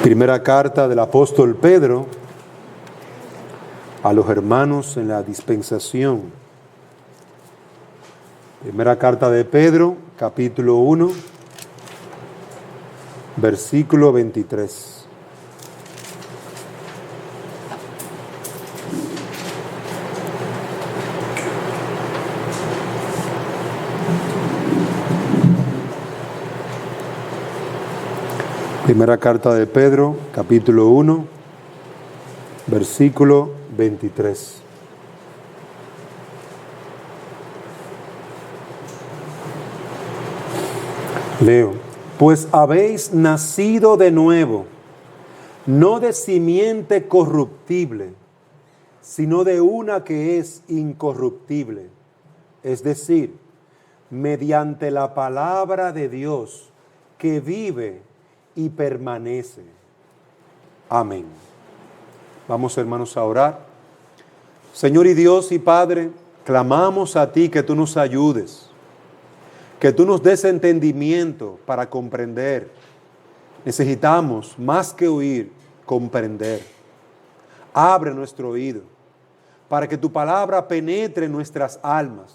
Primera carta del apóstol Pedro a los hermanos en la dispensación. Primera carta de Pedro, capítulo 1, versículo 23. Primera carta de Pedro, capítulo 1, versículo 23. Leo: pues habéis nacido de nuevo, no de simiente corruptible, sino de una que es incorruptible, es decir, mediante la palabra de Dios que vive y permanece. Amén. Vamos, hermanos, a orar. Señor y Dios y Padre, clamamos a ti que tú nos ayudes, que tú nos des entendimiento para comprender. Necesitamos, más que oír, comprender. Abre nuestro oído para que tu palabra penetre en nuestras almas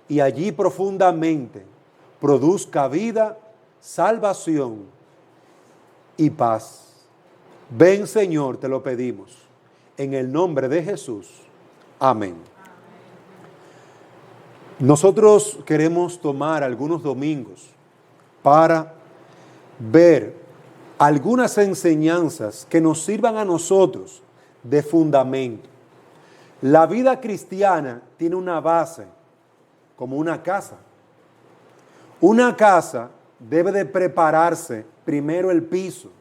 y allí profundamente produzca vida, salvación y paz. Ven, Señor, te lo pedimos, en el nombre de Jesús. Amén. Nosotros queremos tomar algunos domingos para ver algunas enseñanzas que nos sirvan a nosotros de fundamento. La vida cristiana tiene una base, como una casa. Una casa debe de prepararse primero el piso,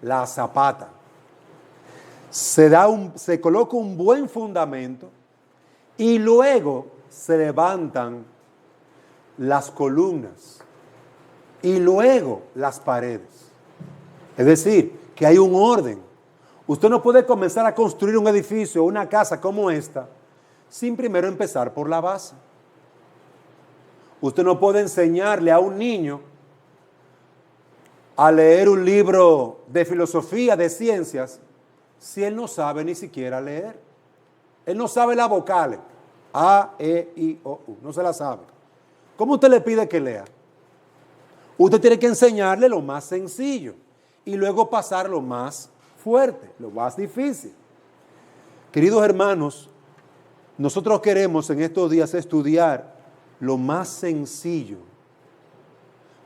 la zapata. Se coloca un buen fundamento y luego se levantan las columnas y luego las paredes. Es decir, que hay un orden. Usted no puede comenzar a construir un edificio o una casa como esta sin primero empezar por la base. Usted no puede enseñarle a un niño a leer un libro de filosofía, de ciencias, si él no sabe ni siquiera leer. Él no sabe las vocales, A, E, I, O, U, no se las sabe. ¿Cómo usted le pide que lea? Usted tiene que enseñarle lo más sencillo y luego pasar lo más fuerte, lo más difícil. Queridos hermanos, nosotros queremos en estos días estudiar lo más sencillo,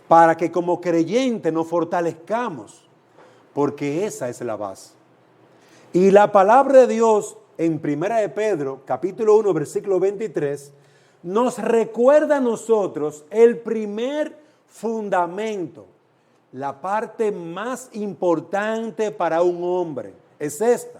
para que como creyentes nos fortalezcamos, porque esa es la base. Y la palabra de Dios en Primera de Pedro, capítulo 1, versículo 23, nos recuerda a nosotros el primer fundamento, la parte más importante para un hombre, es esta: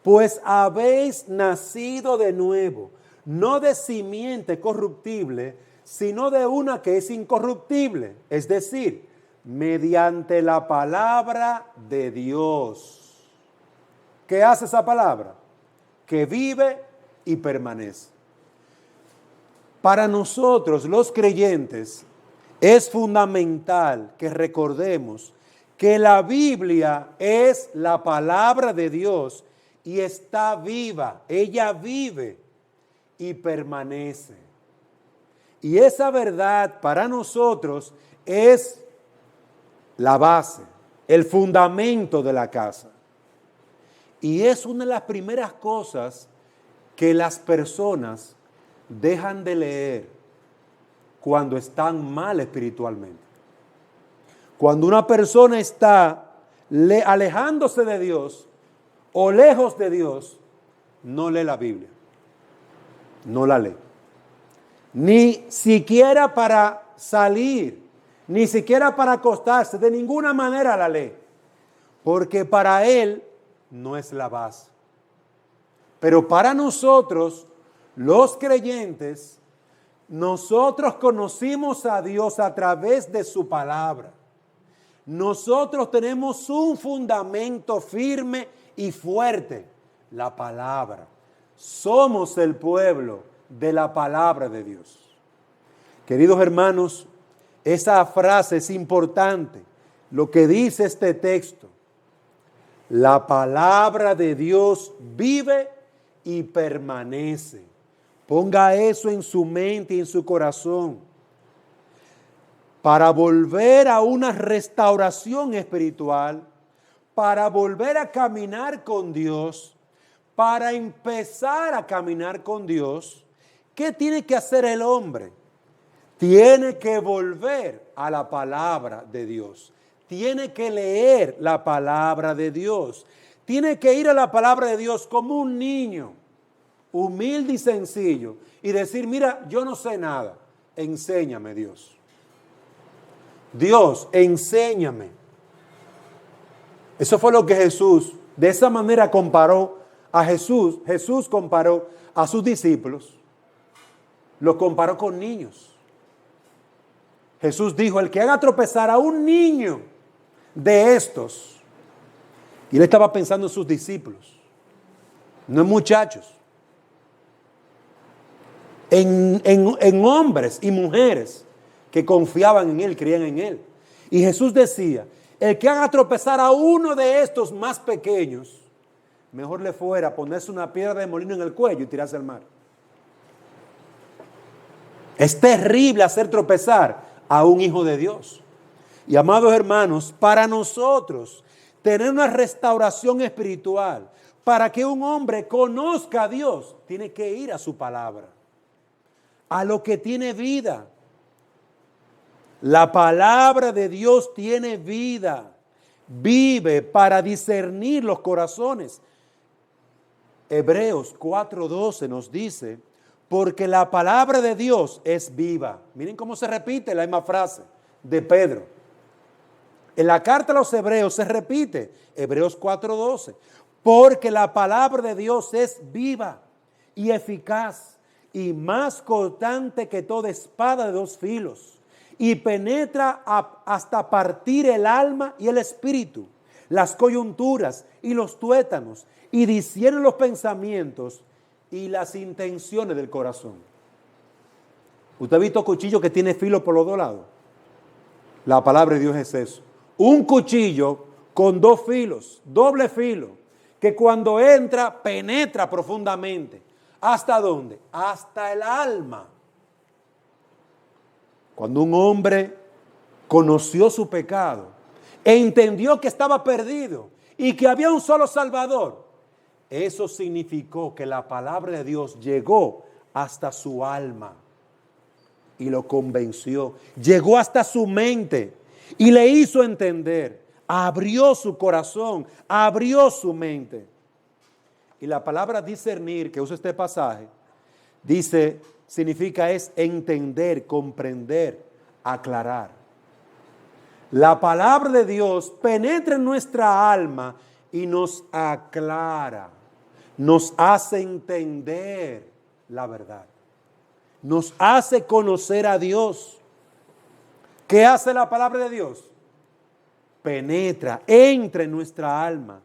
pues habéis nacido de nuevo, no de simiente corruptible, sino de una que es incorruptible, es decir, mediante la palabra de Dios. ¿Qué hace esa palabra? Que vive y permanece. Para nosotros, los creyentes, es fundamental que recordemos que la Biblia es la palabra de Dios y está viva, ella vive y permanece. Y esa verdad para nosotros es la base, el fundamento de la casa. Y es una de las primeras cosas que las personas dejan de leer cuando están mal espiritualmente. Cuando una persona está alejándose de Dios o lejos de Dios, no lee la Biblia, no la lee. Ni siquiera para salir, ni siquiera para acostarse, de ninguna manera la lee, porque para él no es la base. Pero para nosotros, los creyentes, nosotros conocimos a Dios a través de su palabra. Nosotros tenemos un fundamento firme y fuerte, la palabra. Somos el pueblo de la palabra de Dios. Queridos hermanos, esa frase es importante. Lo que dice este texto, La palabra de Dios vive y permanece. Ponga eso en su mente y en su corazón. Para volver a una restauración espiritual, para volver a caminar con Dios, para empezar a caminar con Dios, ¿qué tiene que hacer el hombre? Tiene que volver a la palabra de Dios. Tiene que leer la palabra de Dios. Tiene que ir a la palabra de Dios como un niño, humilde y sencillo, y decir, mira, yo no sé nada, enséñame, Dios. Dios, enséñame. Eso fue lo que Jesús, de esa manera comparó a Jesús. Jesús comparó a sus discípulos, los comparó con niños. Jesús dijo, el que haga tropezar a un niño de estos, y él estaba pensando en sus discípulos, no en muchachos, en hombres y mujeres que confiaban en él, creían en él. Y Jesús decía, el que haga tropezar a uno de estos más pequeños, mejor le fuera ponerse una piedra de molino en el cuello y tirarse al mar. Es terrible hacer tropezar a un hijo de Dios. Y amados hermanos, para nosotros tener una restauración espiritual, para que un hombre conozca a Dios, tiene que ir a su palabra, a lo que tiene vida. La palabra de Dios tiene vida, vive para discernir los corazones. Hebreos 4:12 nos dice, porque la palabra de Dios es viva. Miren cómo se repite la misma frase de Pedro. En la carta a los Hebreos se repite, Hebreos 4:12, porque la palabra de Dios es viva y eficaz y más cortante que toda espada de dos filos y penetra hasta partir el alma y el espíritu, las coyunturas y los tuétanos, y discierne los pensamientos y las intenciones del corazón. ¿Usted ha visto cuchillo que tiene filo por los dos lados? La palabra de Dios es eso. Un cuchillo con dos filos, doble filo, que cuando entra penetra profundamente. ¿Hasta dónde? Hasta el alma. Cuando un hombre conoció su pecado, entendió que estaba perdido y que había un solo Salvador, eso significó que la palabra de Dios llegó hasta su alma y lo convenció. Llegó hasta su mente y le hizo entender. Abrió su corazón, abrió su mente. Y la palabra discernir, que usa este pasaje, dice, significa es entender, comprender, aclarar. La palabra de Dios penetra en nuestra alma y nos aclara, nos hace entender la verdad, nos hace conocer a Dios. ¿Qué hace la palabra de Dios? Penetra, entra en nuestra alma.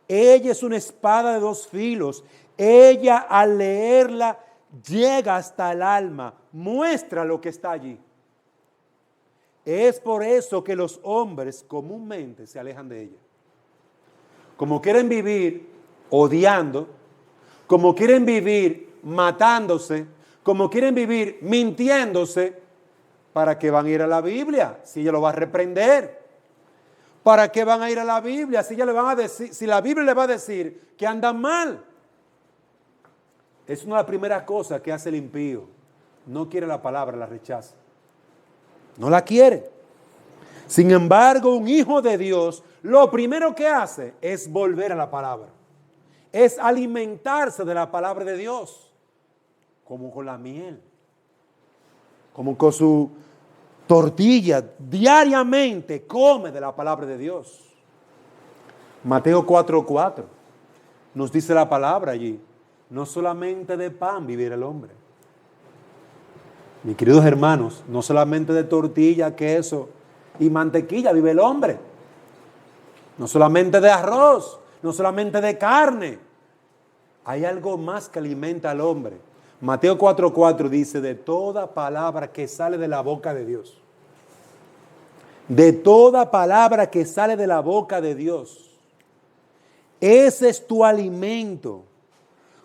Ella es una espada de dos filos. Ella, al leerla, llega hasta el alma, muestra lo que está allí. Es por eso que los hombres comúnmente se alejan de ella. Como quieren vivir odiando, como quieren vivir matándose, como quieren vivir mintiéndose, ¿para qué van a ir a la Biblia si ella lo va a reprender? ¿Para qué van a ir a la Biblia si ella le van a decir, si la Biblia le va a decir que andan mal? Es una de las primeras cosas que hace el impío. No quiere la palabra, la rechaza. No la quiere. Sin embargo, un hijo de Dios, lo primero que hace es volver a la palabra. Es alimentarse de la palabra de Dios. Como con la miel. Como con su tortilla. Diariamente come de la palabra de Dios. Mateo 4:4 nos dice la palabra allí. No solamente de pan vivirá el hombre. Mis queridos hermanos, no solamente de tortilla, queso y mantequilla vive el hombre. No solamente de arroz, no solamente de carne. Hay algo más que alimenta al hombre. Mateo 4:4 dice, de toda palabra que sale de la boca de Dios. De toda palabra que sale de la boca de Dios. Ese es tu alimento.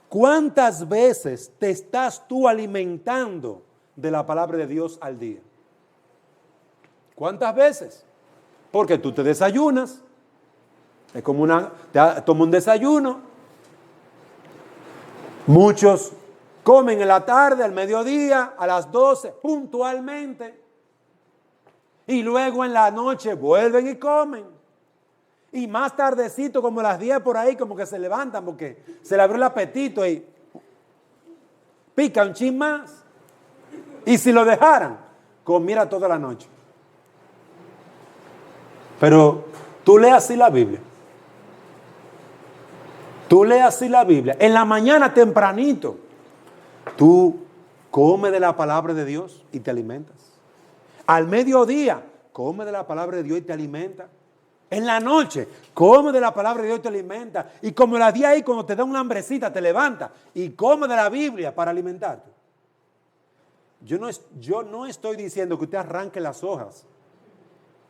¿Cuántas veces te estás tú alimentando de la palabra de Dios al día? ¿Cuántas veces? Porque tú te desayunas. Es como toma un desayuno. Muchos comen en la tarde, al mediodía, a las 12, puntualmente. Y luego en la noche vuelven y comen. Y más tardecito, como a las 10 por ahí, como que se levantan porque se le abrió el apetito y pica un chin más. Y si lo dejaran, comiera toda la noche. Pero tú lees así la Biblia. Tú lees así la Biblia. En la mañana tempranito, tú comes de la palabra de Dios y te alimentas. Al mediodía, come de la palabra de Dios y te alimenta. En la noche, come de la palabra de Dios y te alimenta. Y como la día ahí, cuando te da una hambrecita, te levanta y come de la Biblia para alimentarte. Yo no estoy diciendo que usted arranque las hojas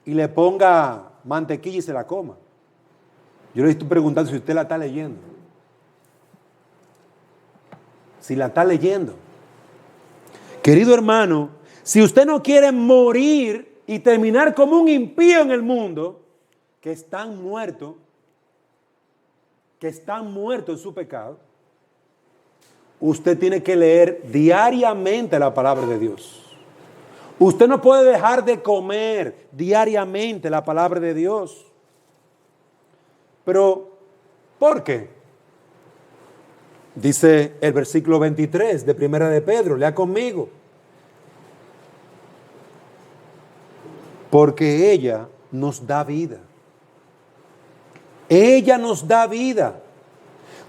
y le ponga mantequilla y se la coma. Yo le estoy preguntando si usted la está leyendo. Si la está leyendo. Querido hermano, si usted no quiere morir y terminar como un impío en el mundo, que están muertos en su pecado, usted tiene que leer diariamente la palabra de Dios. Usted no puede dejar de comer diariamente la palabra de Dios. Pero, ¿por qué? Dice el versículo 23 de Primera de Pedro, lea conmigo. Porque ella nos da vida. Ella nos da vida.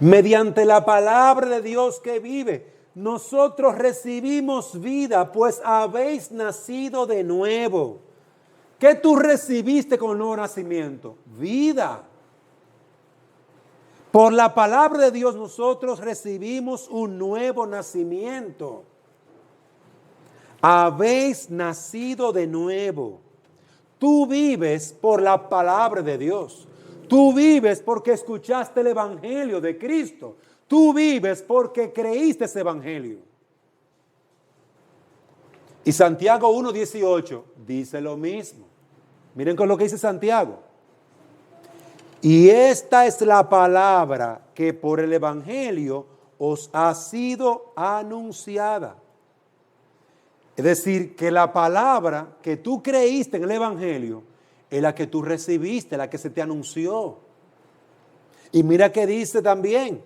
Mediante la palabra de Dios que vive, nosotros recibimos vida, pues habéis nacido de nuevo. ¿Qué tú recibiste con el nuevo nacimiento? Vida. Por la palabra de Dios nosotros recibimos un nuevo nacimiento. Habéis nacido de nuevo. Tú vives por la palabra de Dios. Tú vives porque escuchaste el evangelio de Cristo. Tú vives porque creíste ese evangelio. Y Santiago 1:18 dice lo mismo. Miren con lo que dice Santiago. Y esta es la palabra que por el evangelio os ha sido anunciada. Es decir, que la palabra que tú creíste en el evangelio es la que tú recibiste, la que se te anunció. Y mira que dice también,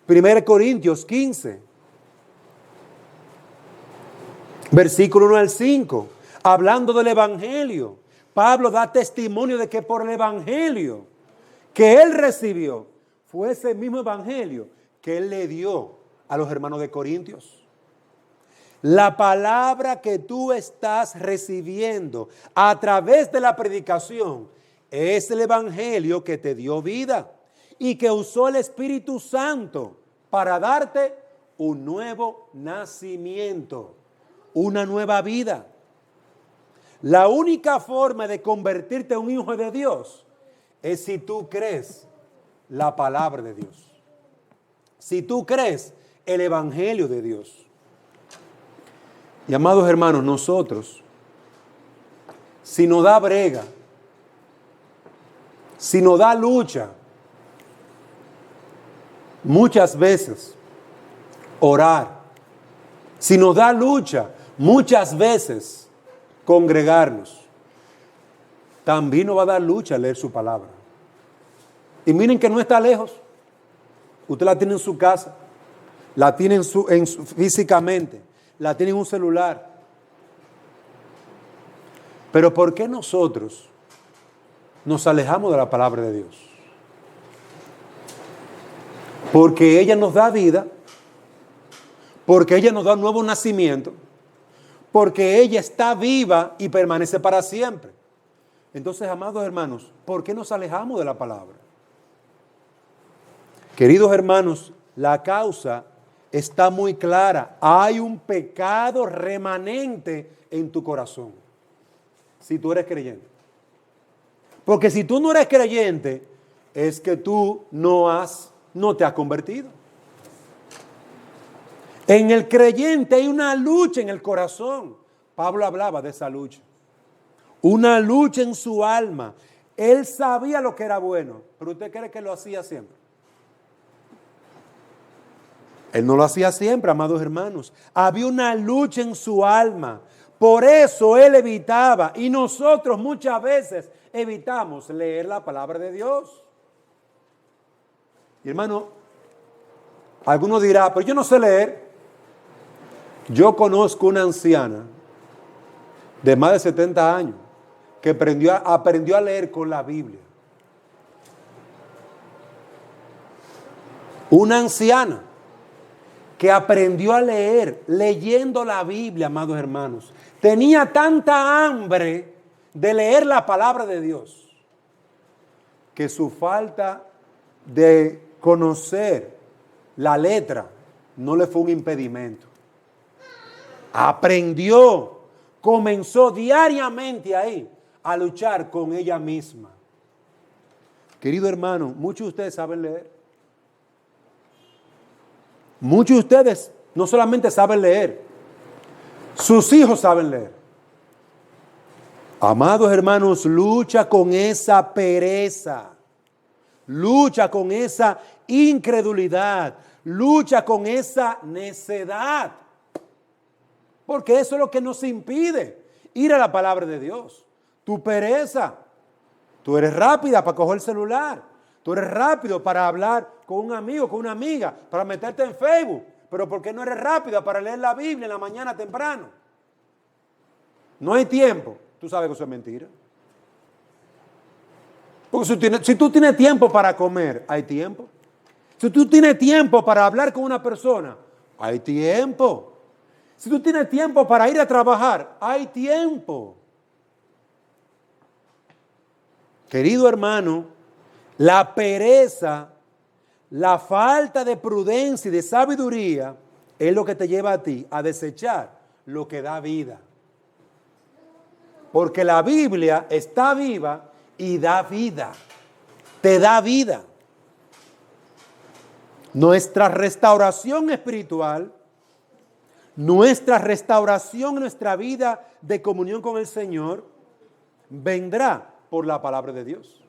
1 Corintios 15, versículo 1 al 5, hablando del evangelio. Pablo da testimonio de que por el evangelio que él recibió, fue ese mismo evangelio que él le dio a los hermanos de Corintios. La palabra que tú estás recibiendo a través de la predicación es el evangelio que te dio vida y que usó el Espíritu Santo para darte un nuevo nacimiento, una nueva vida. La única forma de convertirte en un hijo de Dios es si tú crees la palabra de Dios. Si tú crees el evangelio de Dios. Y amados hermanos, nosotros, si nos da brega, si nos da lucha, muchas veces orar, si nos da lucha, muchas veces congregarnos, también nos va a dar lucha leer su palabra. Y miren que no está lejos. Usted la tiene en su casa, la tiene físicamente, la tiene en un celular. Pero ¿por qué nosotros nos alejamos de la palabra de Dios? Porque ella nos da vida, porque ella nos da un nuevo nacimiento, porque ella está viva y permanece para siempre. Entonces, amados hermanos, ¿por qué nos alejamos de la palabra? Queridos hermanos, la causa está muy clara. Hay un pecado remanente en tu corazón, si tú eres creyente. Porque si tú no eres creyente, es que tú no te has convertido. En el creyente hay una lucha en el corazón. Pablo hablaba de esa lucha. Una lucha en su alma. Él sabía lo que era bueno, pero ¿usted cree que lo hacía siempre? Él no lo hacía siempre, amados hermanos. Había una lucha en su alma. Por eso él evitaba, y nosotros muchas veces evitamos leer la palabra de Dios. Y hermano, alguno dirá, pero yo no sé leer. Yo conozco una anciana de más de 70 años que aprendió a leer con la Biblia. Una anciana que aprendió a leer leyendo la Biblia, amados hermanos. Tenía tanta hambre de leer la palabra de Dios que su falta de conocer la letra no le fue un impedimento. Aprendió, comenzó diariamente ahí a luchar con ella misma. Querido hermano, muchos de ustedes saben leer. Muchos de ustedes no solamente saben leer, sus hijos saben leer. Amados hermanos, lucha con esa pereza, lucha con esa incredulidad, lucha con esa necedad. Porque eso es lo que nos impide ir a la palabra de Dios. Tu pereza. Tú eres rápida para coger el celular. Tú eres rápido para hablar con un amigo, con una amiga, para meterte en Facebook. Pero ¿por qué no eres rápida para leer la Biblia en la mañana temprano? No hay tiempo. Tú sabes que eso es mentira. Porque si tú tienes tiempo para comer, hay tiempo. Si tú tienes tiempo para hablar con una persona, hay tiempo. Si tú tienes tiempo para ir a trabajar, hay tiempo. Querido hermano, la pereza, la falta de prudencia y de sabiduría es lo que te lleva a ti a desechar lo que da vida. Porque la Biblia está viva y da vida. Te da vida. Nuestra restauración espiritual, nuestra restauración en nuestra vida de comunión con el Señor vendrá por la palabra de Dios,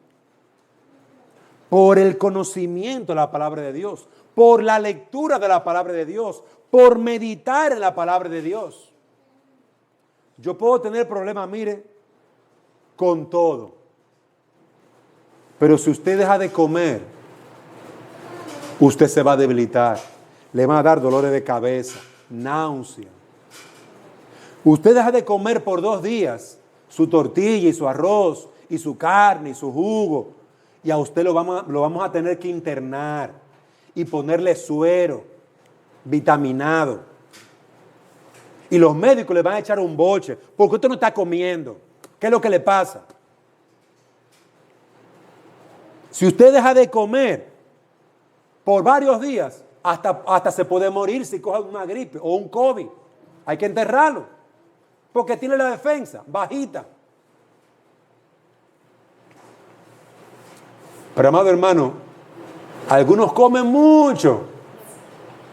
por el conocimiento de la palabra de Dios, por la lectura de la palabra de Dios, por meditar en la palabra de Dios. Yo puedo tener problemas, mire, con todo, pero si usted deja de comer, usted se va a debilitar, le van a dar dolores de cabeza, náusea. Usted deja de comer por 2 días su tortilla y su arroz y su carne y su jugo, y a usted lo vamos a tener que internar y ponerle suero vitaminado, y los médicos le van a echar un boche porque usted no está comiendo. ¿Qué es lo que le pasa? Si usted deja de comer por varios días, hasta se puede morir si coge una gripe o un COVID. Hay que enterrarlo, porque tiene la defensa bajita. Pero amado hermano, algunos comen mucho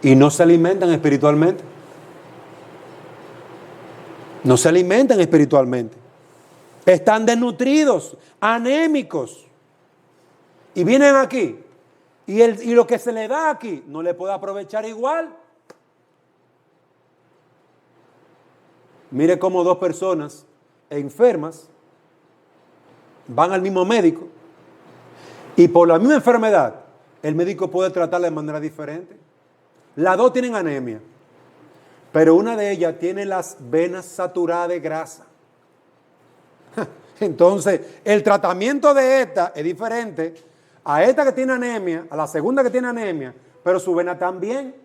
y no se alimentan espiritualmente. No se alimentan espiritualmente. Están desnutridos, anémicos. Y vienen aquí. Y lo que se le da aquí no le puede aprovechar igual. Mire cómo 2 personas enfermas van al mismo médico y por la misma enfermedad el médico puede tratarla de manera diferente. Las 2 tienen anemia, pero una de ellas tiene las venas saturadas de grasa. Entonces, el tratamiento de esta es diferente a esta que tiene anemia, a la segunda que tiene anemia, pero su vena también.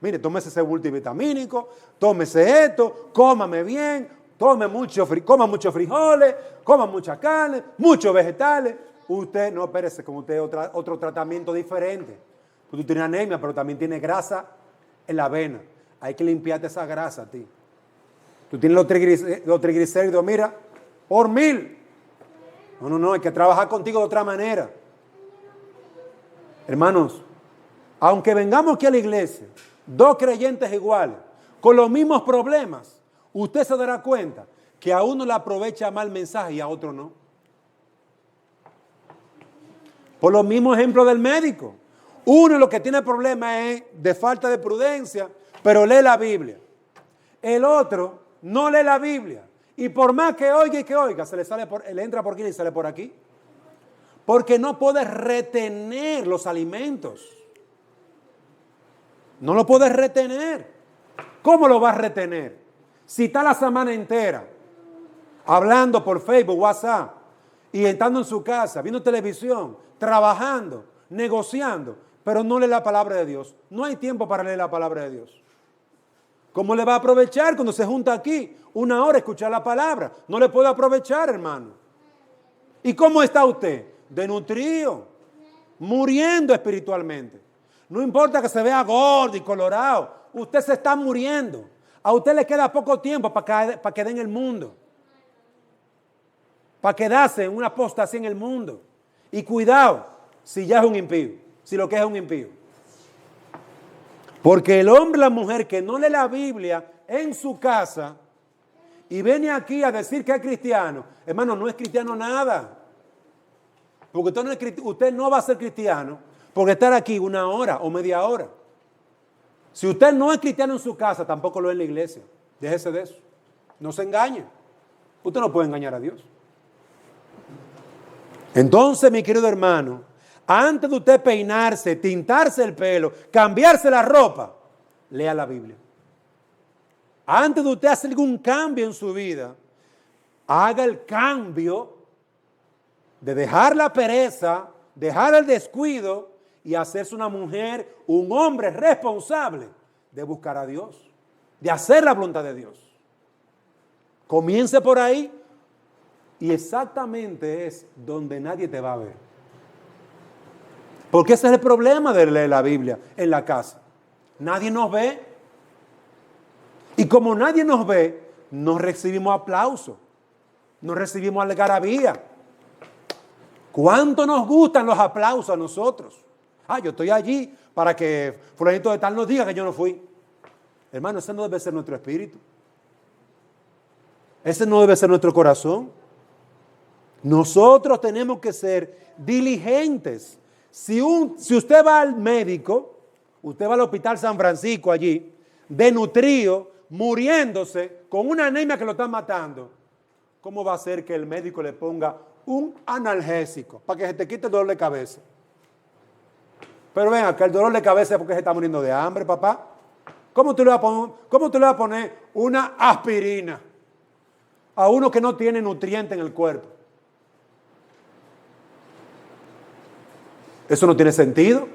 Mire, tómese ese multivitamínico, tómese esto, cómame bien, coma muchos frijoles, coma mucha carne, muchos vegetales. Usted, no, espérese, con usted otro tratamiento diferente. Tú tienes anemia, pero también tienes grasa en la vena. Hay que limpiarte esa grasa a ti. Tú tienes los triglicéridos, mira, por 1000. No, hay que trabajar contigo de otra manera. Hermanos, aunque vengamos aquí a la iglesia, dos creyentes iguales, con los mismos problemas, usted se dará cuenta que a uno le aprovecha mal el mensaje y a otro no. Por los mismos ejemplos del médico. Uno lo que tiene problema es de falta de prudencia, pero lee la Biblia. El otro no lee la Biblia. Y por más que oiga y que oiga, le entra por aquí y sale por aquí. Porque no puede retener los alimentos. No lo puede retener. ¿Cómo lo va a retener? Si está la semana entera hablando por Facebook, WhatsApp, y estando en su casa, viendo televisión, trabajando, negociando, pero no lee la palabra de Dios. No hay tiempo para leer la palabra de Dios. ¿Cómo le va a aprovechar cuando se junta aquí una hora a escuchar la palabra? No le puede aprovechar, hermano. ¿Y cómo está usted? Desnutrido, muriendo espiritualmente. No importa que se vea gordo y colorado, usted se está muriendo. A usted le queda poco tiempo para quedar en el mundo. Para quedarse en una apostasía en el mundo. Y cuidado, si ya es un impío, si lo que es un impío. Porque el hombre y la mujer que no lee la Biblia en su casa y viene aquí a decir que es cristiano, hermano, no es cristiano nada. Porque usted no va a ser cristiano porque estar aquí una hora o media hora. Si usted no es cristiano en su casa, tampoco lo es en la iglesia. Déjese de eso. No se engañe. Usted no puede engañar a Dios. Entonces, mi querido hermano, antes de usted peinarse, tintarse el pelo, cambiarse la ropa, lea la Biblia. Antes de usted hacer algún cambio en su vida, haga el cambio de dejar la pereza, dejar el descuido y hacerse una mujer, un hombre responsable de buscar a Dios, de hacer la voluntad de Dios. Comience por ahí y exactamente es donde nadie te va a ver. Porque ese es el problema de leer la Biblia en la casa. Nadie nos ve. Y como nadie nos ve, no recibimos aplauso, no recibimos algarabía. ¿Cuánto nos gustan los aplausos a nosotros? Yo estoy allí para que fulanito de tal nos diga que yo no fui. Hermano, ese no debe ser nuestro espíritu. Ese no debe ser nuestro corazón. Nosotros tenemos que ser diligentes. Si usted va al médico, usted va al Hospital San Francisco allí, desnutrido, muriéndose, con una anemia que lo está matando, ¿cómo va a ser que el médico le ponga un analgésico para que se te quite el dolor de cabeza? Pero ven acá, el dolor de cabeza es porque se está muriendo de hambre, papá. ¿Cómo tú le vas a poner una aspirina a uno que no tiene nutriente en el cuerpo? Eso no tiene sentido.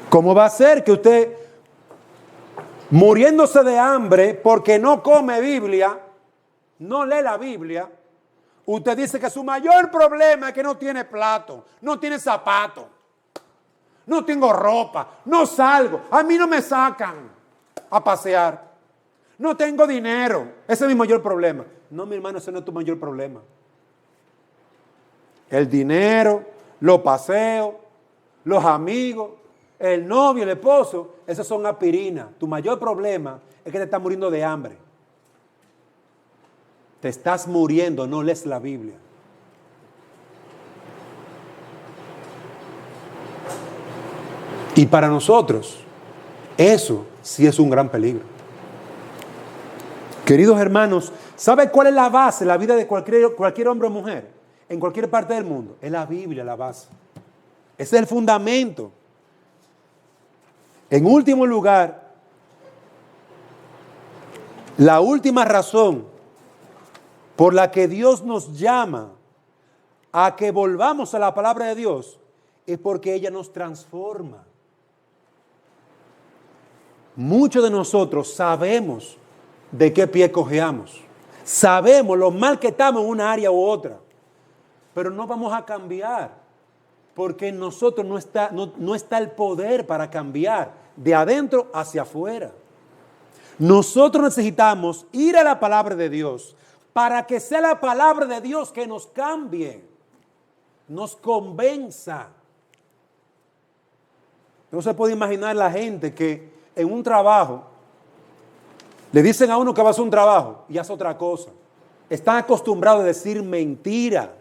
¿Cómo va a ser que usted, muriéndose de hambre porque no come Biblia, no lee la Biblia, usted dice que su mayor problema es que no tiene plato, no tiene zapato, no tengo ropa, no salgo, a mí no me sacan a pasear, no tengo dinero, ese es mi mayor problema? No, mi hermano, ese no es tu mayor problema. El dinero, los paseos, los amigos, el novio, el esposo, esos son aspirinas. Tu mayor problema es que te estás muriendo de hambre. Te estás muriendo, no lees la Biblia. Y para nosotros, eso sí es un gran peligro. Queridos hermanos, ¿sabe cuál es la base, la vida de cualquier hombre o mujer? En cualquier parte del mundo. Es la Biblia la base. Ese es el fundamento. En último lugar, la última razón por la que Dios nos llama a que volvamos a la palabra de Dios es porque ella nos transforma. Muchos de nosotros sabemos de qué pie cojeamos. Sabemos lo mal que estamos en una área u otra. Pero no vamos a cambiar. Porque en nosotros no está el poder para cambiar de adentro hacia afuera. Nosotros necesitamos ir a la palabra de Dios, para que sea la palabra de Dios que nos cambie, nos convenza. No se puede imaginar la gente que en un trabajo le dicen a uno que va a hacer un trabajo y hace otra cosa. Están acostumbrados a decir mentira.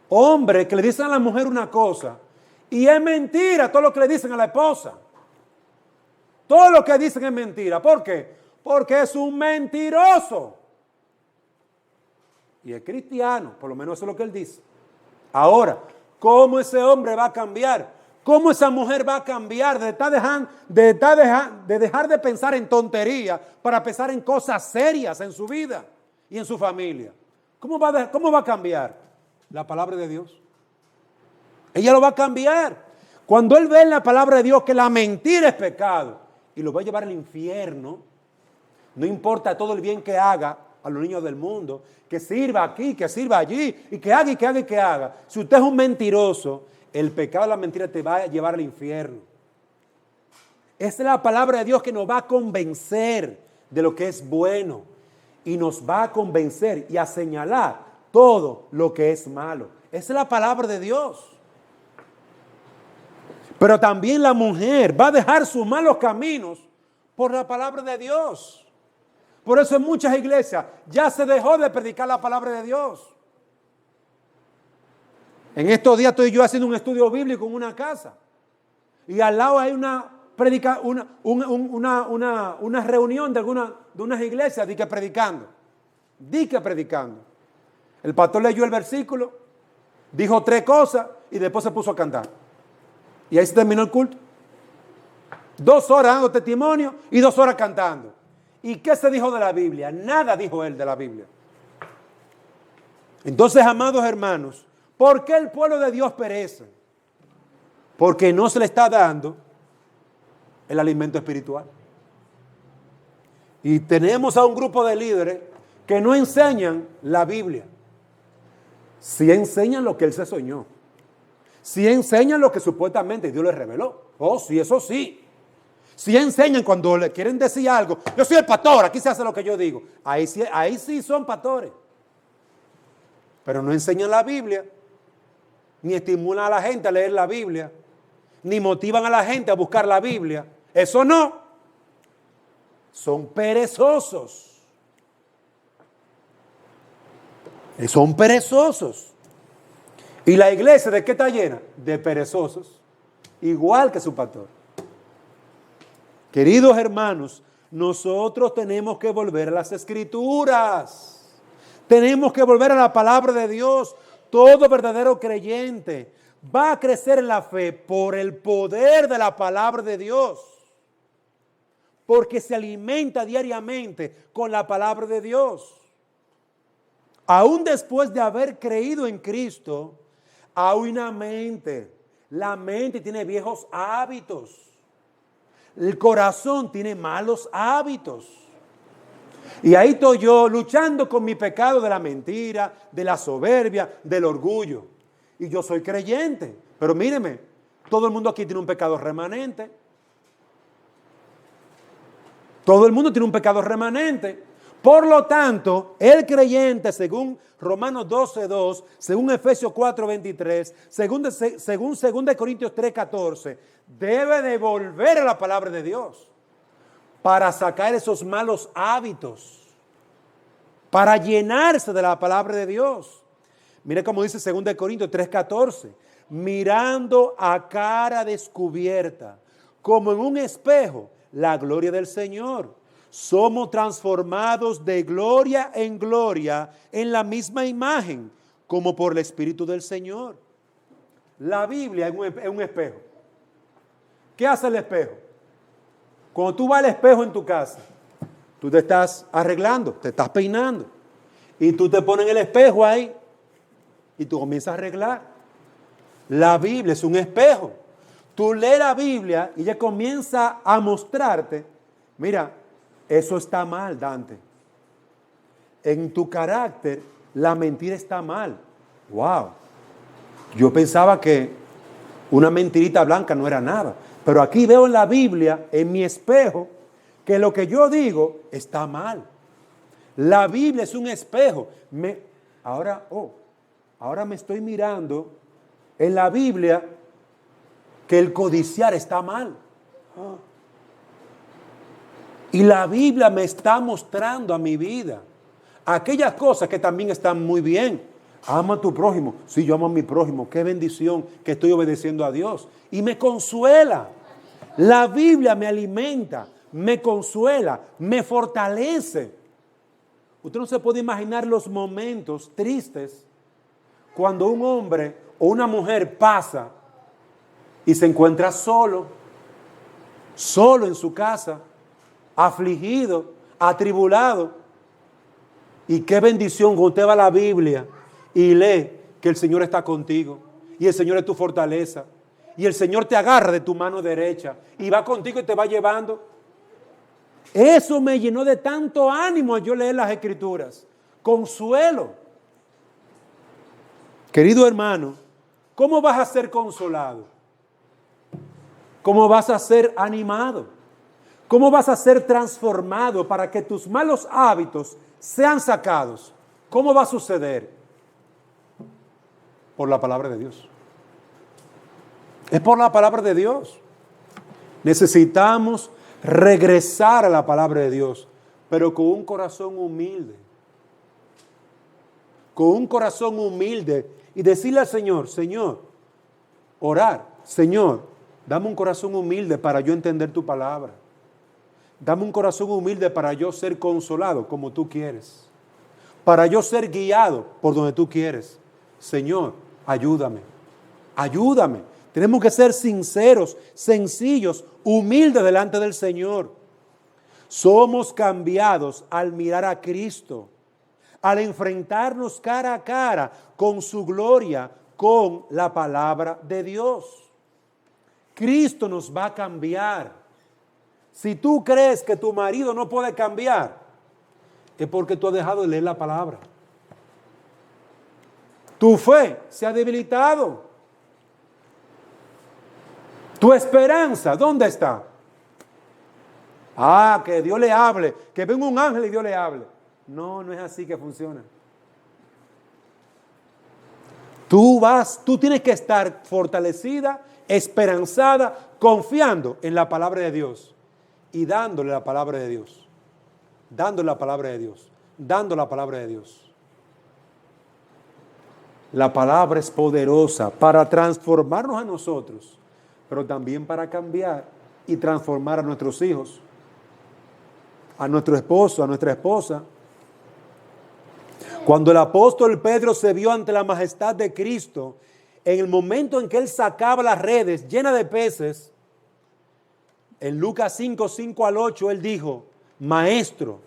Hombres que le dicen a la mujer una cosa y es mentira todo lo que le dicen a la esposa. Todo lo que dicen es mentira. ¿Por qué? Porque es un mentiroso. Y es cristiano, por lo menos eso es lo que él dice. Ahora, ¿cómo ese hombre va a cambiar? ¿Cómo esa mujer va a cambiar de dejar de pensar en tonterías para pensar en cosas serias en su vida y en su familia? ¿Cómo va a cambiar? La palabra de Dios. Ella lo va a cambiar. Cuando él ve en la palabra de Dios que la mentira es pecado y lo va a llevar al infierno, no importa todo el bien que haga a los niños del mundo, que sirva aquí, que sirva allí, y que haga, y que haga, y que haga. Si usted es un mentiroso, el pecado de la mentira te va a llevar al infierno. Esa es la palabra de Dios que nos va a convencer de lo que es bueno y nos va a convencer y a señalar todo lo que es malo. Esa es la palabra de Dios. Pero también la mujer va a dejar sus malos caminos por la palabra de Dios. Por eso en muchas iglesias ya se dejó de predicar la palabra de Dios. En estos días estoy yo haciendo un estudio bíblico en una casa y al lado hay una reunión de unas iglesias predicando. El pastor leyó el versículo, dijo 3 cosas y después se puso a cantar. Y ahí se terminó el culto. 2 horas dando testimonio y 2 horas cantando. ¿Y qué se dijo de la Biblia? Nada dijo él de la Biblia. Entonces, amados hermanos, ¿por qué el pueblo de Dios perece? Porque no se le está dando el alimento espiritual. Y tenemos a un grupo de líderes que no enseñan la Biblia. Sí enseñan lo que él se soñó. Sí enseñan lo que supuestamente Dios les reveló. Oh, sí, eso sí. Sí enseñan cuando le quieren decir algo. Yo soy el pastor, aquí se hace lo que yo digo. Ahí sí son pastores. Pero no enseñan la Biblia. Ni estimulan a la gente a leer la Biblia. Ni motivan a la gente a buscar la Biblia. Eso no. Son perezosos. Son perezosos. ¿Y la iglesia de qué está llena? De perezosos. Igual que su pastor. Queridos hermanos, nosotros tenemos que volver a las Escrituras. Tenemos que volver a la palabra de Dios. Todo verdadero creyente va a crecer en la fe por el poder de la palabra de Dios. Porque se alimenta diariamente con la palabra de Dios. Aún después de haber creído en Cristo, hay una mente. La mente tiene viejos hábitos. El corazón tiene malos hábitos. Y ahí estoy yo luchando con mi pecado de la mentira, de la soberbia, del orgullo. Y yo soy creyente. Pero míreme, todo el mundo aquí tiene un pecado remanente. Todo el mundo tiene un pecado remanente. Por lo tanto, el creyente, según Romanos 12:2, según Efesios 4:23, según 2 Corintios 3:14, debe de volver a la palabra de Dios para sacar esos malos hábitos, para llenarse de la palabra de Dios. Mire cómo dice 2 Corintios 3:14, mirando a cara descubierta, como en un espejo, la gloria del Señor. Somos transformados de gloria en gloria en la misma imagen, como por el Espíritu del Señor. La Biblia es un espejo. ¿Qué hace el espejo? Cuando tú vas al espejo en tu casa, tú te estás arreglando, te estás peinando, y tú te pones en el espejo ahí, y tú comienzas a arreglar. La Biblia es un espejo. Tú lees la Biblia y ella comienza a mostrarte, mira, eso está mal, Dante. En tu carácter, la mentira está mal. Wow. Yo pensaba que una mentirita blanca no era nada. Pero aquí veo en la Biblia, en mi espejo, que lo que yo digo está mal. La Biblia es un espejo. Ahora me estoy mirando en la Biblia que el codiciar está mal. Y la Biblia me está mostrando a mi vida aquellas cosas que también están muy bien. Ama a tu prójimo. Sí, yo amo a mi prójimo. Qué bendición que estoy obedeciendo a Dios. Y me consuela. La Biblia me alimenta, me consuela, me fortalece. Usted no se puede imaginar los momentos tristes cuando un hombre o una mujer pasa y se encuentra solo en su casa, afligido, atribulado. Y qué bendición cuando usted va a la Biblia y lee que el Señor está contigo y el Señor es tu fortaleza y el Señor te agarra de tu mano derecha y va contigo y te va llevando. Eso me llenó de tanto ánimo a yo leer las Escrituras. Consuelo. Querido hermano, ¿cómo vas a ser consolado? ¿Cómo vas a ser animado? ¿Cómo vas a ser transformado para que tus malos hábitos sean sacados? ¿Cómo va a suceder? Por la palabra de Dios. Es por la palabra de Dios. Necesitamos regresar a la palabra de Dios, pero con un corazón humilde. Con un corazón humilde y decirle al Señor, Señor, orar, Señor, dame un corazón humilde para yo entender tu palabra. Dame un corazón humilde para yo ser consolado como tú quieres. Para yo ser guiado por donde tú quieres. Señor, ayúdame. Ayúdame. Tenemos que ser sinceros, sencillos, humildes delante del Señor. Somos cambiados al mirar a Cristo, al enfrentarnos cara a cara con su gloria, con la palabra de Dios. Cristo nos va a cambiar. Si tú crees que tu marido no puede cambiar, es porque tú has dejado de leer la palabra. Tu fe se ha debilitado. Tu esperanza, ¿dónde está? Que Dios le hable, que venga un ángel y Dios le hable. No, no es así que funciona. Tú tienes que estar fortalecida, esperanzada, confiando en la palabra de Dios y dándole la palabra de Dios. Dando la palabra de Dios. Dando la palabra de Dios. La palabra es poderosa para transformarnos a nosotros, pero también para cambiar y transformar a nuestros hijos, a nuestro esposo, a nuestra esposa. Cuando el apóstol Pedro se vio ante la majestad de Cristo, en el momento en que él sacaba las redes llenas de peces, en Lucas 5, 5 al 8, él dijo, Maestro,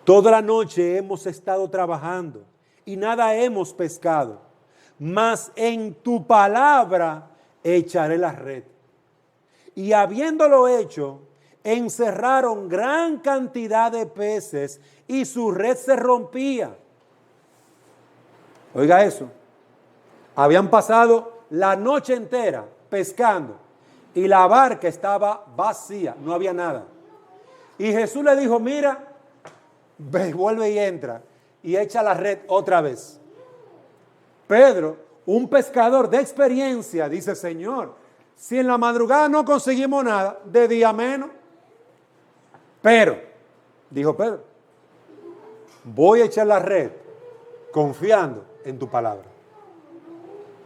toda la noche hemos estado trabajando y nada hemos pescado, mas en tu palabra echaré la red. Y habiéndolo hecho, encerraron gran cantidad de peces y su red se rompía. Oiga eso. Habían pasado la noche entera pescando y la barca estaba vacía, no había nada. Y Jesús le dijo, mira, ve, vuelve y entra y echa la red otra vez. Pedro, un pescador de experiencia, dice, Señor, si en la madrugada no conseguimos nada, de día menos. Pero, dijo Pedro, voy a echar la red confiando en tu palabra.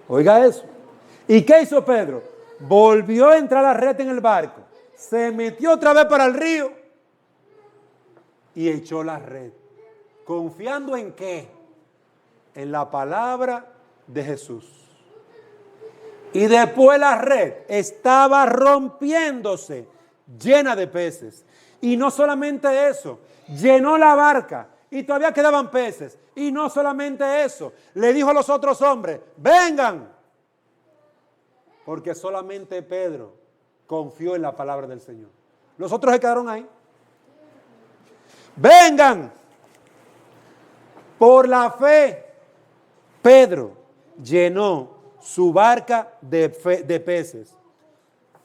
Oiga eso. ¿Y qué hizo Pedro? Volvió a entrar la red en el barco, se metió otra vez para el río y echó la red. ¿Confiando en qué? En la palabra de Jesús. Y después la red estaba rompiéndose, llena de peces. Y no solamente eso, llenó la barca y todavía quedaban peces. Y no solamente eso, le dijo a los otros hombres, vengan. Porque solamente Pedro confió en la palabra del Señor. Los otros se quedaron ahí. Vengan. Por la fe, Pedro llenó su barca de peces.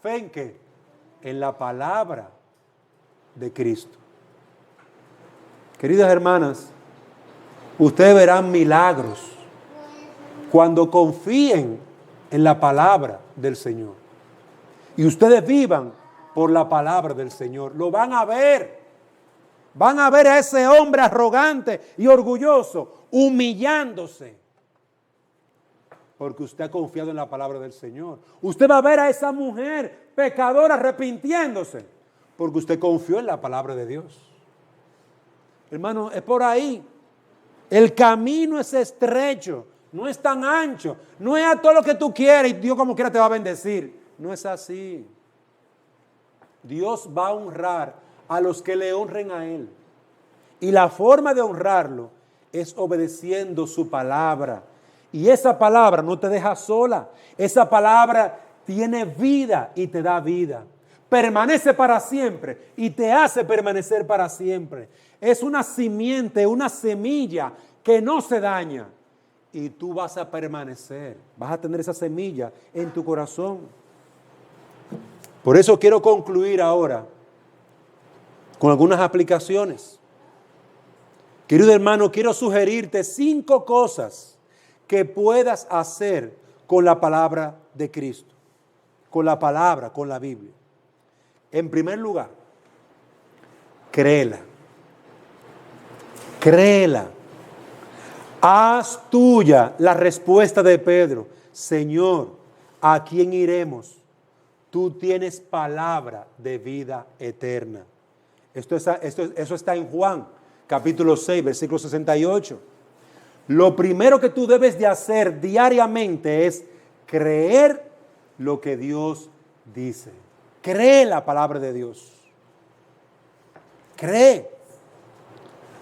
¿Fe en qué? En la palabra de Cristo. Queridas hermanas, ustedes verán milagros cuando confíen en la palabra del Señor. Y ustedes vivan por la palabra del Señor. Lo van a ver. Van a ver a ese hombre arrogante y orgulloso humillándose. Porque usted ha confiado en la palabra del Señor. Usted va a ver a esa mujer pecadora arrepintiéndose. Porque usted confió en la palabra de Dios. Hermano, es por ahí. El camino es estrecho, no es tan ancho. No es a todo lo que tú quieres y Dios como quiera te va a bendecir. No es así. Dios va a honrar a los que le honren a Él. Y la forma de honrarlo es obedeciendo su palabra. Y esa palabra no te deja sola. Esa palabra tiene vida y te da vida. Permanece para siempre y te hace permanecer para siempre. Es una simiente, una semilla que no se daña. Y tú vas a permanecer. Vas a tener esa semilla en tu corazón. Por eso quiero concluir ahora con algunas aplicaciones. Querido hermano, quiero sugerirte 5 cosas que puedas hacer con la palabra de Cristo. Con la palabra, con la Biblia. En primer lugar, créela. Créela. Haz tuya la respuesta de Pedro. Señor, ¿a quién iremos? Tú tienes palabra de vida eterna. Eso está en Juan, capítulo 6, versículo 68. Lo primero que tú debes de hacer diariamente es creer lo que Dios dice. Cree la palabra de Dios. Cree.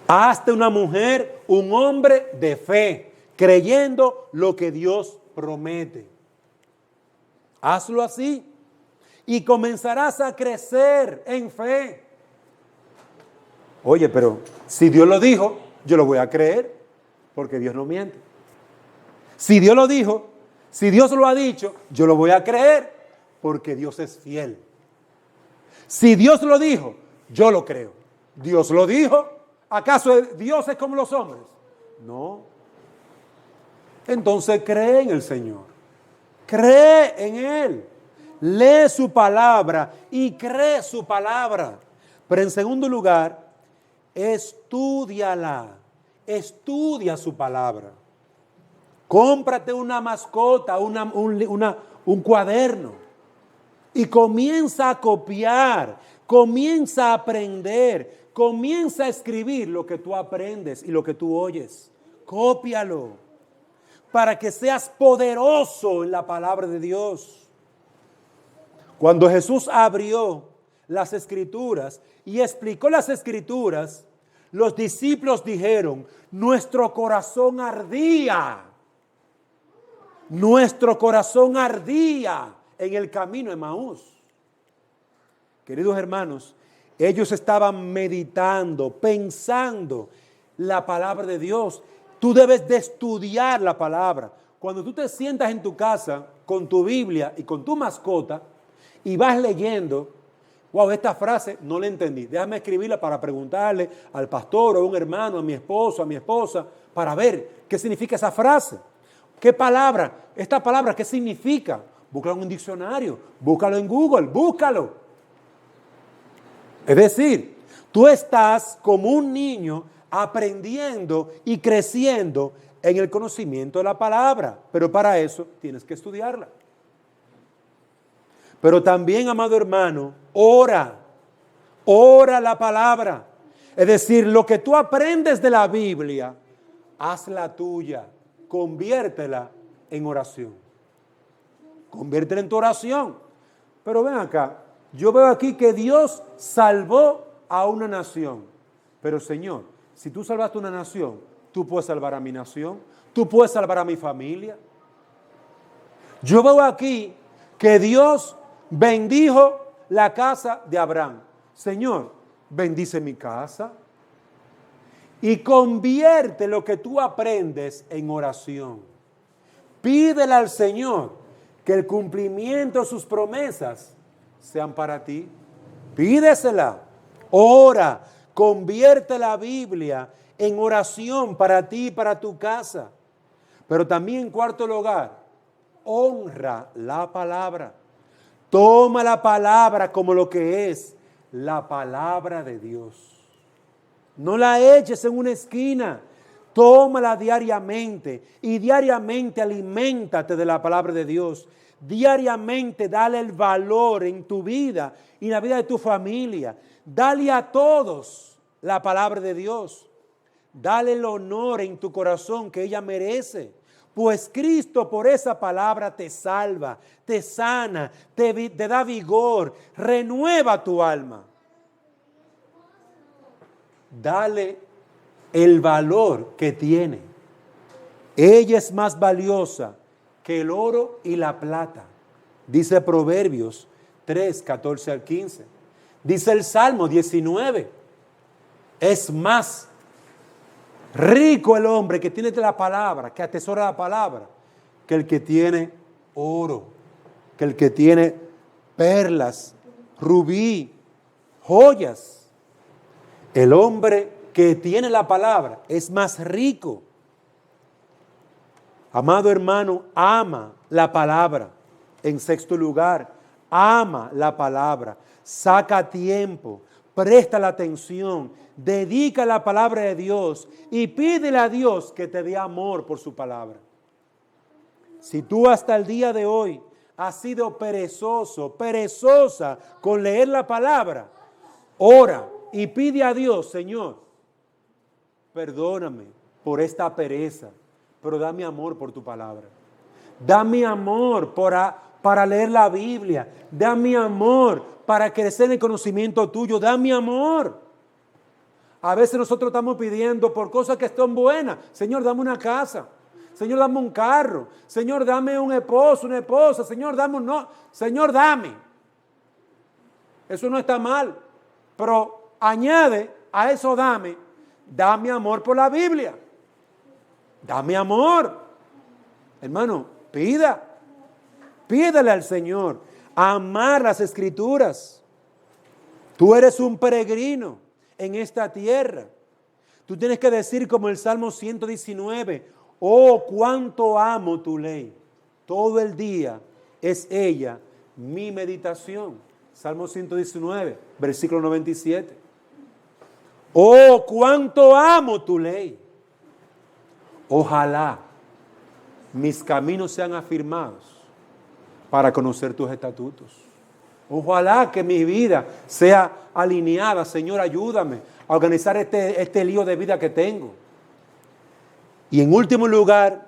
Hazte una mujer, un hombre de fe, creyendo lo que Dios promete. Hazlo así y comenzarás a crecer en fe. Oye, pero si Dios lo dijo, yo lo voy a creer, porque Dios no miente. Si Dios lo dijo, si Dios lo ha dicho, yo lo voy a creer, porque Dios es fiel. Si Dios lo dijo, yo lo creo. Dios lo dijo. ¿Acaso Dios es como los hombres? No. Entonces cree en el Señor. Cree en Él. Lee su palabra y cree su palabra. Pero en segundo lugar, estúdiala. Estudia su palabra. Cómprate una mascota, un cuaderno. Y comienza a copiar, comienza a aprender, comienza a escribir lo que tú aprendes y lo que tú oyes. Cópialo para que seas poderoso en la palabra de Dios. Cuando Jesús abrió las Escrituras y explicó las Escrituras, los discípulos dijeron, nuestro corazón ardía. Nuestro corazón ardía en el camino de Emaús. Queridos hermanos, ellos estaban meditando, pensando la palabra de Dios. Tú debes de estudiar la palabra. Cuando tú te sientas en tu casa con tu Biblia y con tu mascota y vas leyendo, wow, esta frase no la entendí. Déjame escribirla para preguntarle al pastor o a un hermano, a mi esposo, a mi esposa, para ver qué significa esa frase. ¿Qué palabra? Esta palabra, ¿qué significa? Búscalo en un diccionario, búscalo en Google, búscalo. Es decir, tú estás como un niño aprendiendo y creciendo en el conocimiento de la palabra, pero para eso tienes que estudiarla. Pero también, amado hermano, ora la palabra. Es decir, lo que tú aprendes de la Biblia, hazla tuya, conviértela en oración. Conviértela en tu oración. Pero ven acá, yo veo aquí que Dios salvó a una nación. Pero Señor, si tú salvaste una nación, tú puedes salvar a mi nación, tú puedes salvar a mi familia. Yo veo aquí que Dios bendijo la casa de Abraham. Señor, bendice mi casa y convierte lo que tú aprendes en oración. Pídele al Señor que el cumplimiento de sus promesas sean para ti. Pídesela, ora, Convierte la Biblia en oración para ti y para tu casa. Pero también, en cuarto lugar, honra la palabra. Toma la palabra como lo que es, la palabra de Dios. No la eches en una esquina. Tómala diariamente y diariamente aliméntate de la palabra de Dios. Diariamente dale el valor en tu vida y en la vida de tu familia. Dale a todos la palabra de Dios. Dale el honor en tu corazón que ella merece. Pues Cristo por esa palabra te salva, te sana, te da vigor, renueva tu alma. Dale el valor que tiene. Ella es más valiosa que el oro y la plata. Dice Proverbios 3, 14 al 15. Dice el Salmo 19. Es más rico el hombre que tiene la palabra, que atesora la palabra, que el que tiene oro, que el que tiene perlas, rubí, joyas. El hombre que tiene la palabra es más rico. Amado hermano, ama la palabra. En sexto lugar, ama la palabra. Saca tiempo, presta la atención, dedica la palabra de Dios y pídele a Dios que te dé amor por su palabra. Si tú hasta el día de hoy has sido perezoso, perezosa con leer la palabra, ora y pide a Dios, Señor, perdóname por esta pereza, pero dame amor por tu palabra. Dame amor para leer la Biblia. Dame amor para crecer en el conocimiento tuyo. Dame amor. A veces nosotros estamos pidiendo por cosas que están buenas. Señor, dame una casa. Señor, dame un carro. Señor, dame un esposo, una esposa. Señor, dame un no. Señor, dame. Eso no está mal. Pero añade a eso dame amor por la Biblia. Dame amor. Hermano, pídale al Señor amar las Escrituras. Tú eres un peregrino en esta tierra. Tú tienes que decir como el Salmo 119, oh, cuánto amo tu ley. Todo el día es ella mi meditación. Salmo 119, versículo 97. Oh, cuánto amo tu ley. Ojalá mis caminos sean afirmados para conocer tus estatutos. Ojalá que mi vida sea alineada. Señor, ayúdame a organizar este lío de vida que tengo. Y en último lugar,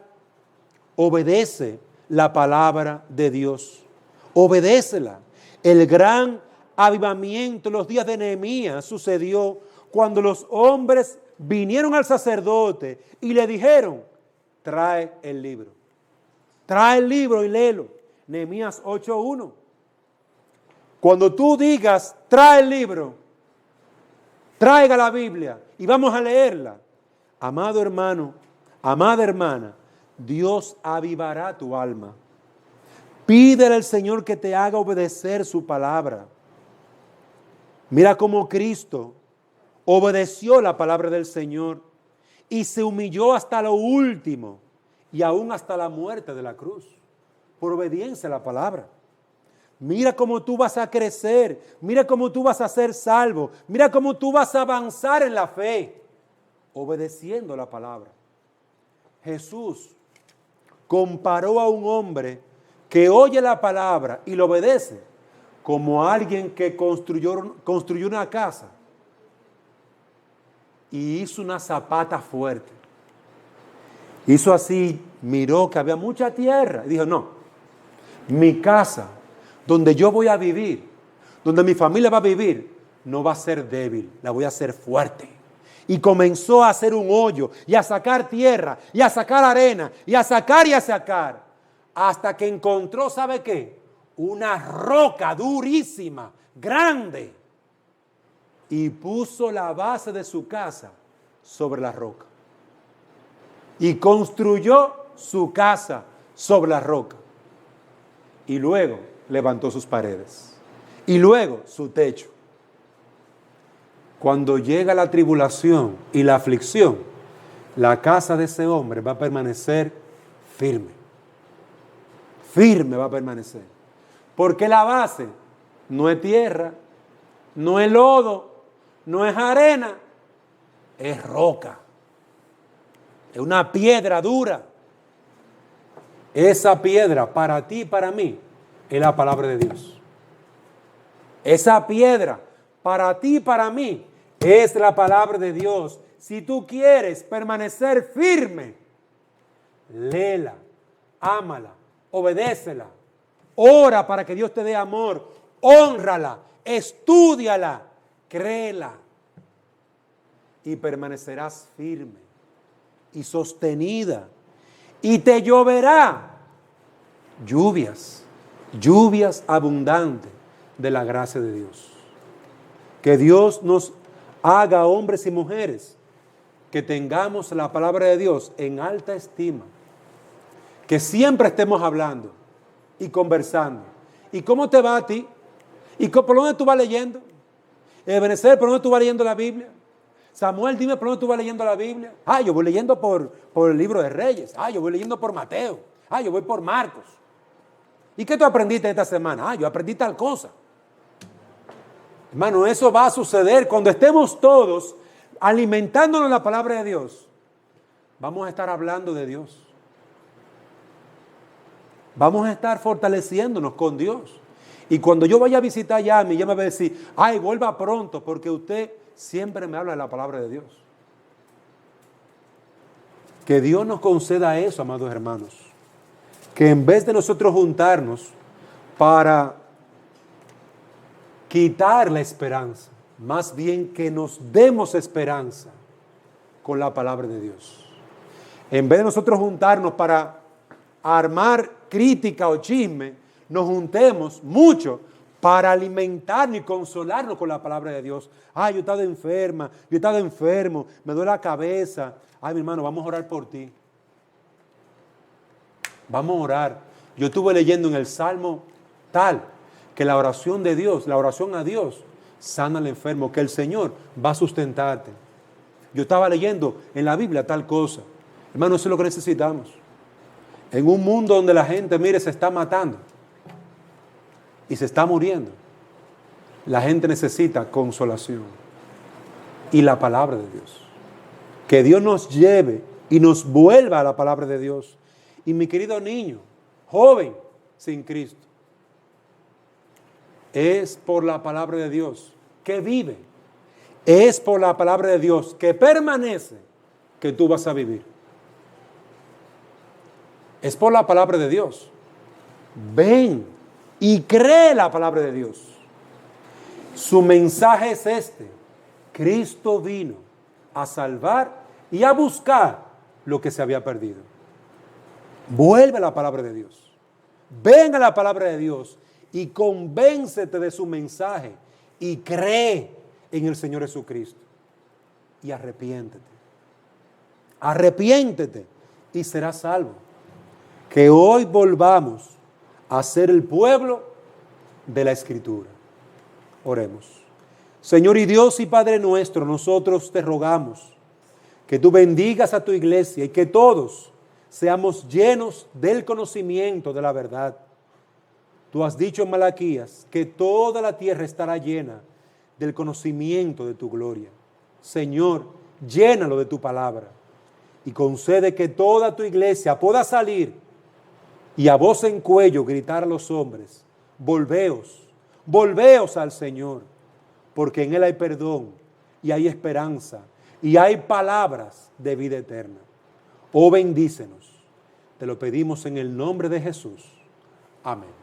obedece la palabra de Dios. Obedécela. El gran avivamiento en los días de Nehemías sucedió cuando los hombres vinieron al sacerdote y le dijeron, trae el libro. Trae el libro y léelo. Nehemías 8:1. Cuando tú digas, trae el libro, traiga la Biblia y vamos a leerla. Amado hermano, amada hermana, Dios avivará tu alma. Pídele al Señor que te haga obedecer su palabra. Mira cómo Cristo obedeció la palabra del Señor y se humilló hasta lo último y aún hasta la muerte de la cruz por obediencia a la palabra. Mira cómo tú vas a crecer, mira cómo tú vas a ser salvo, mira cómo tú vas a avanzar en la fe, obedeciendo la palabra. Jesús comparó a un hombre que oye la palabra y lo obedece como a alguien que construyó una casa y hizo una zapata fuerte. Hizo así, miró que había mucha tierra y dijo, no, mi casa, donde yo voy a vivir, donde mi familia va a vivir, no va a ser débil, la voy a hacer fuerte. Y comenzó a hacer un hoyo y a sacar tierra y a sacar arena y a sacar, hasta que encontró, ¿sabe qué? Una roca durísima, grande. Y puso la base de su casa sobre la roca. Y construyó su casa sobre la roca. Y luego levantó sus paredes. Y luego su techo. cuando llega la tribulación y la aflicción, la casa de ese hombre va a permanecer firme. Firme va a permanecer. Porque la base no es tierra, no es lodo, no es arena, es roca. Es una piedra dura. Esa piedra para ti y para mí es la palabra de Dios. Esa piedra para ti y para mí es la palabra de Dios. Si tú quieres permanecer firme, léela, ámala, obedécela, ora para que Dios te dé amor, hónrala, estúdiala, créela y permanecerás firme y sostenida y te lloverá lluvias abundantes de la gracia de Dios. Que Dios nos haga hombres y mujeres que tengamos la palabra de Dios en alta estima, que siempre estemos hablando y conversando. ¿Y cómo te va a ti? ¿Y por dónde tú vas leyendo? Ebenezer, ¿por dónde tú vas leyendo la Biblia? Samuel, dime por dónde tú vas leyendo la Biblia. Yo voy leyendo por el libro de Reyes. Yo voy leyendo por Mateo. Yo voy por Marcos. ¿Y qué tú aprendiste esta semana? Yo aprendí tal cosa. Hermano, eso va a suceder cuando estemos todos alimentándonos la palabra de Dios. Vamos a estar hablando de Dios. Vamos a estar fortaleciéndonos con Dios. Y cuando yo vaya a visitar a Yami, ella me va a decir, vuelva pronto, porque usted siempre me habla de la palabra de Dios. Que Dios nos conceda eso, amados hermanos. Que en vez de nosotros juntarnos para quitar la esperanza, más bien que nos demos esperanza con la palabra de Dios. En vez de nosotros juntarnos para armar crítica o chisme, nos juntemos mucho para alimentarnos y consolarnos con la palabra de Dios. Yo he estado enferma, yo he estado enfermo, me duele la cabeza. Mi hermano, vamos a orar por ti. Vamos a orar. Yo estuve leyendo en el Salmo tal, que la oración de Dios, la oración a Dios, sana al enfermo, que el Señor va a sustentarte. Yo estaba leyendo en la Biblia tal cosa. Hermano, eso es lo que necesitamos. En un mundo donde la gente, se está matando y se está muriendo, la gente necesita consolación y la palabra de Dios. Que Dios nos lleve y nos vuelva a la palabra de Dios. Y mi querido niño, joven sin Cristo, es por la palabra de Dios que vive. Es por la palabra de Dios que permanece que tú vas a vivir. Es por la palabra de Dios. Ven y cree la palabra de Dios. Su mensaje es este: Cristo vino a salvar y a buscar lo que se había perdido. Vuelve a la palabra de Dios. Ven a la palabra de Dios y convéncete de su mensaje y cree en el Señor Jesucristo. Y arrepiéntete. Arrepiéntete y serás salvo. Que hoy volvamos a ser el pueblo de la Escritura. Oremos. Señor y Dios y Padre nuestro, nosotros te rogamos que tú bendigas a tu iglesia y que todos seamos llenos del conocimiento de la verdad. Tú has dicho en Malaquías que toda la tierra estará llena del conocimiento de tu gloria. Señor, llénalo de tu palabra y concede que toda tu iglesia pueda salir y a voz en cuello gritar a los hombres: volveos, volveos al Señor, porque en Él hay perdón y hay esperanza y hay palabras de vida eterna. Oh, bendícenos. Te lo pedimos en el nombre de Jesús. Amén.